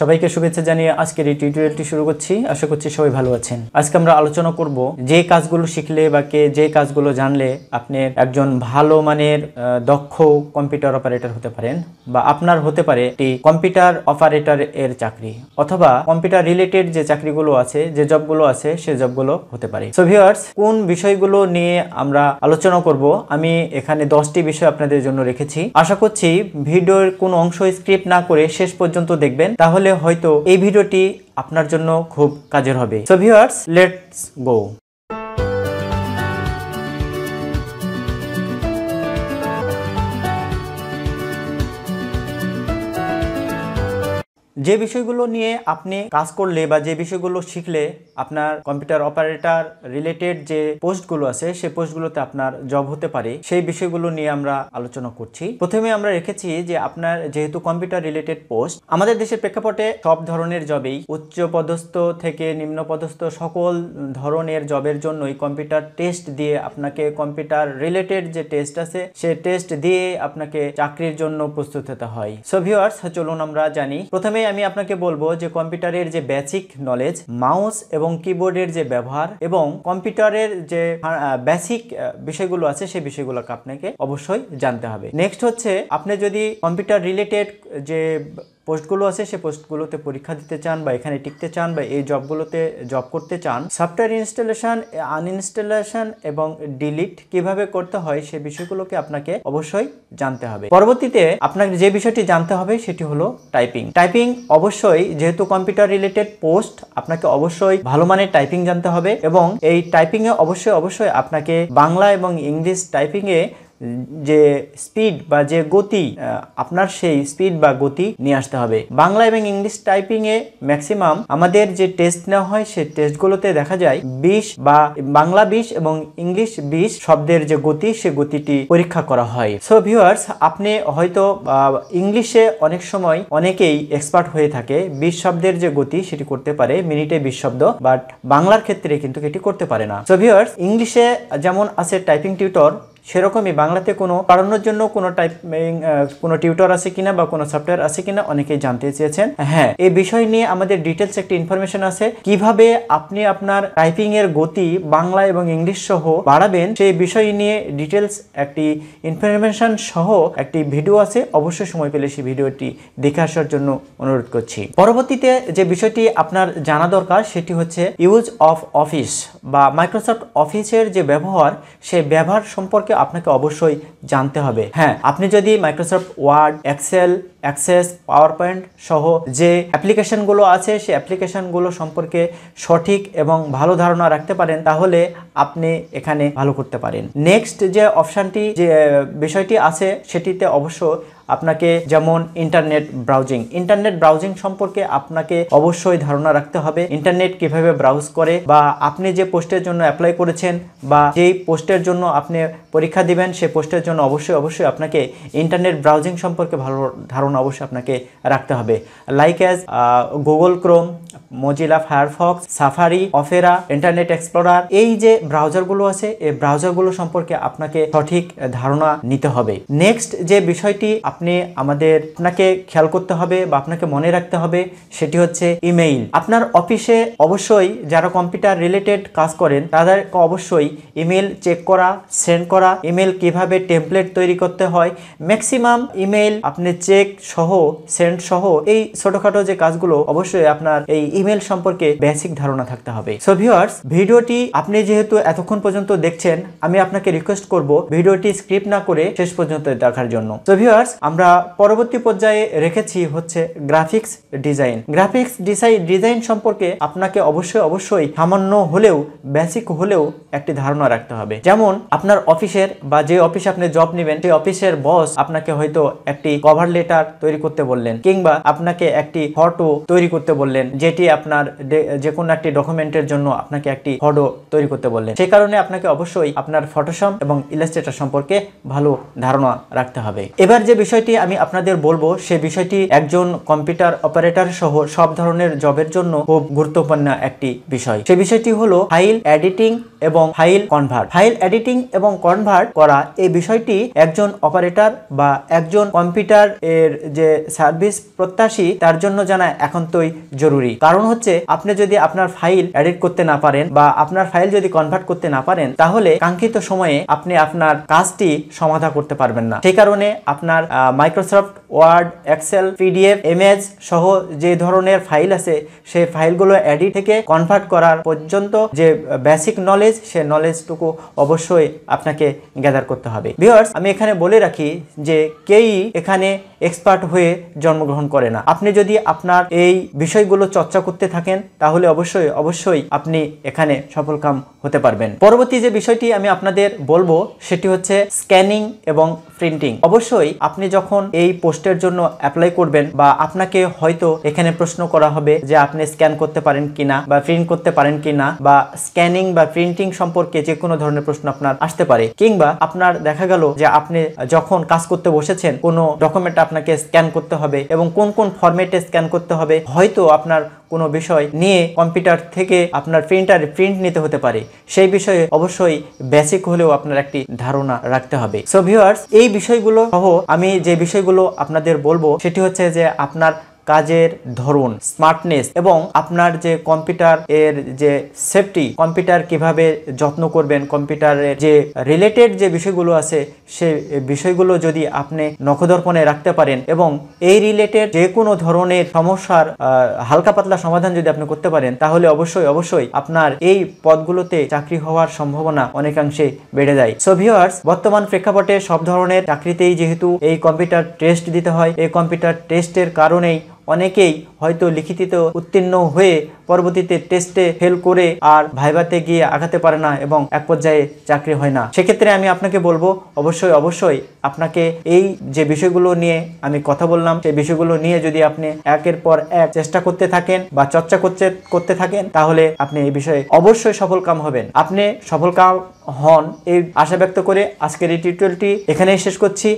সবাইকে শুভেচ্ছা জানিয়ে আজকের এই টিউটোরিয়ালটি শুরু করছি। আশা করছি সবাই ভালো আছেন। আজকে আমরা আলোচনা করব যে কাজগুলো শিখলে বা যে কাজগুলো জানলে আপনি একজন ভালো মানের দক্ষ কম্পিউটার অপারেটর হতে পারেন, বা আপনার হতে পারে একটি কম্পিউটার অপারেটর এর চাকরি, অথবা কম্পিউটার রিলেটেড যে চাকরিগুলো আছে, যে জবগুলো আছে, সে জবগুলো হতে পারে। সো ভিউয়ার্স, কোন বিষয়গুলো নিয়ে আমরা আলোচনা করব, আমি এখানে 10টি বিষয় আপনাদের জন্য রেখেছি। আশা করছি ভিডিওর কোন অংশ স্ক্রিপ্ট না করে শেষ পর্যন্ত দেখবেন, তাহলে হয়তো এই ভিডিওটি আপনার জন্য খুব কাজের হবে। So viewers, let's go. যে বিষয়গুলো নিয়ে আপনি কাজ করলে বা যে বিষয়গুলো শিখলে আপনার কম্পিউটার অপারেটর রিলেটেড যে পোস্টগুলো আছে, সেই পোস্টগুলোতে আপনার জব হতে পারে, সেই বিষয়গুলো নিয়ে আমরা আলোচনা করছি। প্রথমে আমরা রেখেছি যে আপনার যেহেতু কম্পিউটার রিলেটেড পোস্ট, আমাদের দেশের প্রেক্ষাপটে সব ধরনের জবেই, উচ্চ পদস্থ থেকে নিম্ন পদস্থ সকল ধরনের জবের জন্যই কম্পিউটার টেস্ট দিয়ে আপনাকে, কম্পিউটার রিলেটেড যে টেস্ট আছে সে টেস্ট দিয়ে আপনাকে চাকরির জন্য প্রস্তুত হতে হয়। সো ভিউয়ার্স, চলুন আমরা জানি। প্রথমে আমি আপনাকে বলবো যে কম্পিউটারের যে বেসিক নলেজ, মাউস এবং কিবোর্ডের যে ব্যবহার এবং কম্পিউটারের যে বেসিক বিষয়গুলো আছে, সেই বিষয়গুলোকে আপনাকে অবশ্যই জানতে হবে। নেক্সট হচ্ছে, আপনি যদি কম্পিউটার রিলেটেড যে পোস্টগুলো আছে সে পোস্টগুলোতে পরীক্ষা দিতে চান বা এখানে টিকতে চান বা এই জবগুলোতে জব করতে চান, সফটওয়্যার ইনস্টলেশন, আনইনস্টলেশন এবং ডিলিট কিভাবে করতে হয় সে বিষয়গুলোকে আপনাকে অবশ্যই জানতে হবে। পরবর্তীতে আপনাকে যে বিষয়টি জানতে হবে সেটি হলো টাইপিং। টাইপিং অবশ্যই, যেহেতু কম্পিউটার রিলেটেড পোস্ট, আপনাকে অবশ্যই ভালো মানের টাইপিং জানতে হবে এবং এই টাইপিং এ অবশ্যই আপনাকে বাংলা এবং ইংলিশ টাইপিং এ যে স্পিড বা যে গতি, আপনার সেই স্পিড বা গতি নিয়ে আসতে হবে। বাংলা এবং ইংলিশ টাইপিং এ ম্যাক্সিমাম আমাদের যে টেস্ট নেওয়া হয়, সেই টেস্টগুলোতে দেখা যায় 20 বা বাংলা 20 এবং ইংলিশ 20 শব্দের যে গতি, সে গতিটি পরীক্ষা করা হয়। সো ভিউয়ার্স, আপনি হয়তো ইংলিশে অনেক সময় অনেকেই এক্সপার্ট হয়ে থাকে, 20 শব্দের যে গতি সেটি করতে পারে মিনিটে 20 শব্দ, বাট বাংলার ক্ষেত্রে কিন্তু এটি করতে পারে না। সো ভিউয়ার্স, ইংলিশে যেমন আছে টাইপিং টিউটর, সেরকমই বাংলাতে কোনো পড়ানোর জন্য কোনো টিউটর আছে কিনা বা কোনো সফটওয়্যার আছে কিনা অনেকেই জানতে চেয়েছেন। হ্যাঁ, এই বিষয় নিয়ে আমাদের ডিটেলস একটি ইনফরমেশন আছে। কিভাবে আপনি আপনার টাইপিং এর গতি বাংলা এবং ইংলিশ সহ বাড়াবেন, সেই বিষয় নিয়ে ডিটেলস একটি ইনফরমেশন সহ একটি ভিডিও আছে। অবশ্যই সময় পেলে সেই ভিডিওটি দেখে আসার জন্য অনুরোধ করছি। পরবর্তীতে যে বিষয়টি আপনার জানা দরকার সেটি হচ্ছে ইউজ অফ অফিস বা মাইক্রোসফট অফিসের যে ব্যবহার, সেই ব্যবহার সম্পর্কে আপনাকে অবশ্যই জানতে হবে। হ্যাঁ, আপনি যদি Microsoft Word, Excel, Access, PowerPoint সহ যে অ্যাপ্লিকেশনগুলো আছে, সেই অ্যাপ্লিকেশনগুলো সম্পর্কে সঠিক এবং ভালো ধারণা রাখতে পারেন, তাহলে আপনি এখানে ভালো করতে পারেন। নেক্সট যে অপশানটি, যে বিষয়টি আছে, সেটিতে অবশ্য আপনাকে যেমন ইন্টারনেট ব্রাউজিং সম্পর্কে আপনাকে অবশ্যই ধারণা রাখতে হবে। ইন্টারনেট কিভাবে ব্রাউজ করে, বা আপনি যে পোস্টের জন্য অ্যাপ্লাই করেছেন বা যেই পোস্টের জন্য আপনি পরীক্ষা দিবেন, সেই পোস্টের জন্য অবশ্যই আপনাকে ইন্টারনেট ব্রাউজিং সম্পর্কে ভালো ধারণা অবশ্যই আপনাকে রাখতে হবে। Like as Google Chrome, Mozilla Firefox, safari, Opera, internet explorer, এই যে ব্রাউজারগুলো আছে, এই ব্রাউজারগুলো সম্পর্কে আপনাকে সঠিক ধারণা নিতে হবে। নেক্সট যে বিষয়টি আপনাকে খেয়াল করতে হবে বা আপনাকে মনে রাখতে হবে, সেটি হচ্ছে ইমেইল। আপনার অফিসে অবশ্যই যারা কম্পিউটার রিলেটেড কাজ করেন, তাদেরকে অবশ্যই ইমেইল চেক করা, সেন্ড করা, ইমেইল কিভাবে টেমপ্লেট তৈরি করতে হয়, ম্যাক্সিমাম ইমেইল আপনি চেক সহ, সেন্ড সহ, এই ছোটখাটো যে কাজগুলো, অবশ্যই আপনার এই ইমেইল সম্পর্কে বেসিক ধারণা থাকতে হবে। সো ভিউয়ার্স, ভিডিওটি আপনি যেহেতু এতক্ষণ পর্যন্ত দেখছেন, আমি আপনাকে রিকোয়েস্ট করব ভিডিওটি স্ক্রিপ্ট না করে শেষ পর্যন্ত দেখার জন্য। সো ভিউয়ার্স, আমরা পরবর্তী পর্যায়ে রেখেছি হচ্ছে গ্রাফিক্স ডিজাইন সম্পর্কে আপনাকে অবশ্যই সামান্য হলেও, বেসিক হলেও একটি ধারণা রাখতে হবে। যেমন আপনার অফিসের বা যে অফিসে আপনি জব নেবেন, সেই অফিসের বস আপনাকে হয়তো একটি কভার লেটার তৈরি করতে বললেন, কিংবা আপনাকে একটি ফটো তৈরি করতে বললেন, যেটি আপনার যে কোনো একটি ডকুমেন্টের জন্য আপনাকে একটি ফটো তৈরি করতে বললেন। সেই কারণে আপনাকে অবশ্যই আপনার ফটোশপ এবং ইলাস্ট্রেটর সম্পর্কে ভালো ধারণা রাখতে হবে। এবার যে বিষয়টি আমি আপনাদের বলবো, সে বিষয়টি একজন কম্পিউটার অপারেটর সহ সব ধরনের জবের জন্য খুব গুরুত্বপূর্ণ একটি বিষয়। সে বিষয়টি হলো ফাইল এডিটিং এবং ফাইল কনভার্ট করা। এই বিষয়টি একজন অপারেটর বা একজন কম্পিউটার এর যে সার্ভিস প্রত্যাশী তার জন্য জানা একান্তই জরুরি। কারণ হচ্ছে আপনি যদি আপনার ফাইল এডিট করতে না পারেন বা আপনার ফাইল যদি কনভার্ট করতে না পারেন, তাহলে কাঙ্ক্ষিত সময়ে আপনি আপনার কাজটি সমাধা করতে পারবেন না। সেই কারণে আপনার Microsoft Word, Excel, PDF, image সহ যে ধরনের ফাইল আছে সেই ফাইলগুলো এডিট থেকে কনভার্ট করার পর্যন্ত যে বেসিক নলেজ, সে নলেজটুকু অবশ্যই আপনাকে গ্যাদার করতে হবে। ভিউয়ার্স, আমি এখানে বলে রাখি যে কেউই এখানে এক্সপার্ট হয়ে জন্মগ্রহণ করে না। আপনি যদি আপনার এই বিষয়গুলো চর্চা করতে থাকেন তাহলে অবশ্যই আপনি এখানে সফলকাম হতে পারবেন। পরবর্তী যে বিষয়টি আমি আপনাদের বলবো সেটি হচ্ছে স্ক্যানিং এবং প্রিন্টিং। অবশ্যই আপনি যখন এই পোস্টের জন্য অ্যাপ্লাই করবেন বা আপনাকে হয়তো এখানে প্রশ্ন করা হবে যে আপনি স্ক্যান করতে পারেন কিনা বা প্রিন্ট করতে পারেন কিনা, বা স্ক্যানিং বা প্রিন্টিং সম্পর্কে যে কোনো ধরনের প্রশ্ন আপনার আসতে পারে। কিংবা আপনার দেখা গেল যে আপনি যখন কাজ করতে বসেছেন কোনো ডকুমেন্ট আপনাকে স্ক্যান করতে হবে এবং কোন কোন ফরম্যাটে স্ক্যান করতে হবে, হয়তো আপনার কোনো বিষয় নিয়ে কম্পিউটার থেকে আপনার প্রিন্টারে প্রিন্ট নিতে হতে পারে। সেই বিষয়ে অবশ্যই বেসিক হলেও আপনার একটি ধারণা রাখতে হবে। সো ভিউয়ার্স, এই বিষয়গুলো সহ আমি যে বিষয়গুলো আপনাদের বলবো সেটি হচ্ছে যে আপনার কাজের ধরন, স্মার্টনেস এবং আপনার যে কম্পিউটার এর যে সেফটি, কম্পিউটার কিভাবে যত্ন করবেন, কম্পিউটারের যে রিলেটেড যে বিষয়গুলো আছে সে বিষয়গুলো যদি আপনি নখদর্পণে রাখতে পারেন এবং এই রিলেটেড যে কোনো ধরনের সমস্যার হালকা পাতলা সমাধান যদি আপনি করতে পারেন, তাহলে অবশ্যই আপনার এই পদগুলোতে চাকরি হওয়ার সম্ভাবনা অনেকাংশে বেড়ে যায়। সো ভিউয়ার্স, বর্তমান প্রেক্ষাপটে সব ধরনের চাকরিতেই যেহেতু এই কম্পিউটার টেস্ট দিতে হয়, এই কম্পিউটার টেস্টের কারণেই অনেকেই হয়তো লিখিত উত্তীর্ণ হয়ে পরবর্তীতে টেস্টে ফেল করে আর ভাইভাতে গিয়ে আগাতে পারে না এবং এক পর্যায়ে চাকরি হয় না। সেক্ষেত্রে আমি আপনাকে বলবো অবশ্যই আপনাকে এই যে বিষয়গুলো নিয়ে আমি কথা বললাম, সেই বিষয়গুলো নিয়ে যদি আপনি একের পর এক চেষ্টা করতে থাকেন বা চর্চা করতে থাকেন, তাহলে আপনি এই বিষয়ে অবশ্যই সফলকাম হবেন। আপনি সফলকাম হন এই আশা ব্যক্ত করে আজকের এই টিউটোরিয়ালটি এখানেই শেষ করছি।